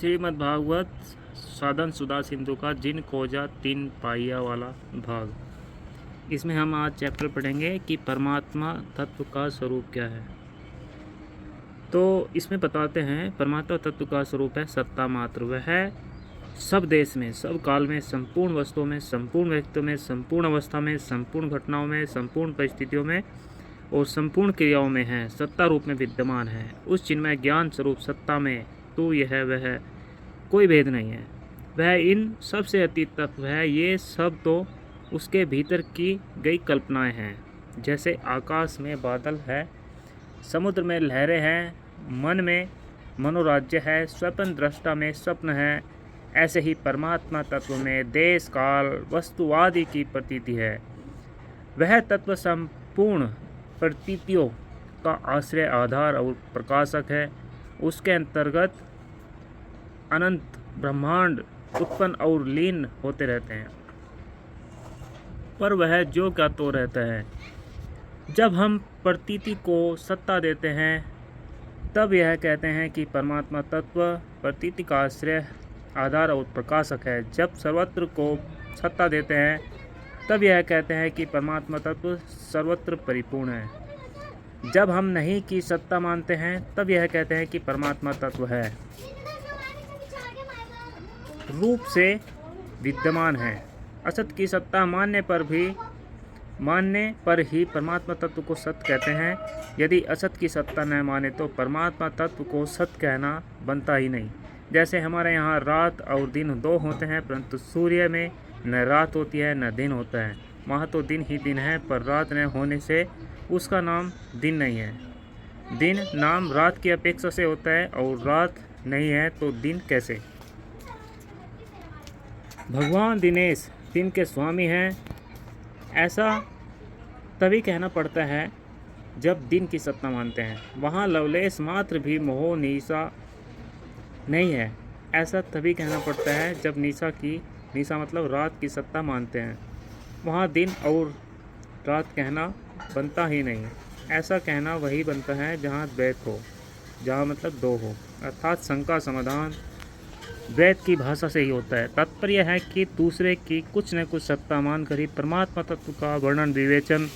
श्रीमद् भागवत साधन सुधा सिंधु का जिन खोजा तीन पाइया वाला भाग। इसमें हम आज चैप्टर पढ़ेंगे कि परमात्मा तत्व का स्वरूप क्या है। तो इसमें बताते हैं परमात्मा तत्व का स्वरूप है सत्ता मात्र। वह है सब देश में, सब काल में, संपूर्ण वस्तुओं में, संपूर्ण व्यक्तियों में, संपूर्ण अवस्था में, संपूर्ण घटनाओं में, संपूर्ण परिस्थितियों में और संपूर्ण क्रियाओं में है, सत्ता रूप में विद्यमान है। उस चिन्मय ज्ञान स्वरूप सत्ता में तो यह वह कोई भेद नहीं है। वह इन सब से अतीत तत्व है। ये सब तो उसके भीतर की गई कल्पनाएं हैं। जैसे आकाश में बादल है, समुद्र में लहरें हैं, मन में मनोराज्य है, स्वप्न दृष्टा में स्वप्न है, ऐसे ही परमात्मा तत्व में देश काल वस्तु आदि की प्रतीति है। वह तत्व संपूर्ण प्रतीतियों का आश्रय, आधार और प्रकाशक है। उसके अंतर्गत अनंत ब्रह्मांड उत्पन्न और लीन होते रहते हैं, पर वह जो क्या तो रहता है। जब हम प्रतीति को सत्ता देते हैं तब यह कहते हैं कि परमात्मा तत्व प्रतीति का आश्रय, आधार और प्रकाशक है। जब सर्वत्र को सत्ता देते हैं तब यह कहते हैं कि परमात्मा तत्व सर्वत्र परिपूर्ण है। जब हम नहीं की सत्ता मानते हैं तब यह कहते हैं कि परमात्मा तत्व है, रूप से विद्यमान है। असत की सत्ता मानने पर ही परमात्मा तत्व को सत्य कहते हैं। यदि असत की सत्ता न माने तो परमात्मा तत्व को सत्य कहना बनता ही नहीं। जैसे हमारे यहाँ रात और दिन दो होते हैं, परंतु सूर्य में न रात होती है न दिन होता है। वहाँ तो दिन ही दिन है, पर रात न होने से उसका नाम दिन नहीं है। दिन नाम रात की अपेक्षा से होता है और रात नहीं है तो दिन कैसे। भगवान दिनेश दिन के स्वामी हैं, ऐसा तभी कहना पड़ता है जब दिन की सत्ता मानते हैं। वहाँ लवलेश मात्र भी मोह निशा नहीं है, ऐसा तभी कहना पड़ता है जब निशा मतलब रात की सत्ता मानते हैं। वहाँ दिन और रात कहना बनता ही नहीं। ऐसा कहना वही बनता है जहाँ द्वैत हो, जहाँ मतलब दो हो, अर्थात शंका समाधान द्वैत की भाषा से ही होता है। तात्पर्य है कि दूसरे की कुछ न कुछ सत्ता मानकर ही परमात्मा तत्व का वर्णन, विवेचन,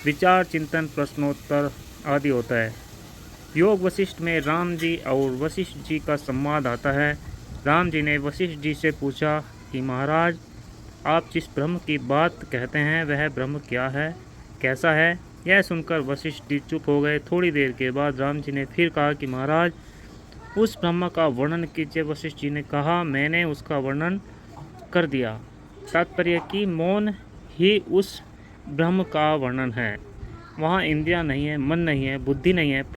विचार, चिंतन, प्रश्नोत्तर आदि होता है। योग वशिष्ठ में राम जी और वशिष्ठ जी का संवाद आता है। राम जी ने वशिष्ठ जी से पूछा कि महाराज, आप जिस ब्रह्म की बात कहते हैं वह ब्रह्म क्या है, कैसा है। यह सुनकर वशिष्ठ जी चुप हो गए। थोड़ी देर के बाद राम जी ने फिर कहा कि महाराज, उस ब्रह्म का वर्णन कीजिए। वशिष्ठ जी ने कहा, मैंने उसका वर्णन कर दिया। तात्पर्य कि मौन ही उस ब्रह्म का वर्णन है। वहाँ इंद्रियां नहीं है, मन नहीं है, बुद्धि नहीं है,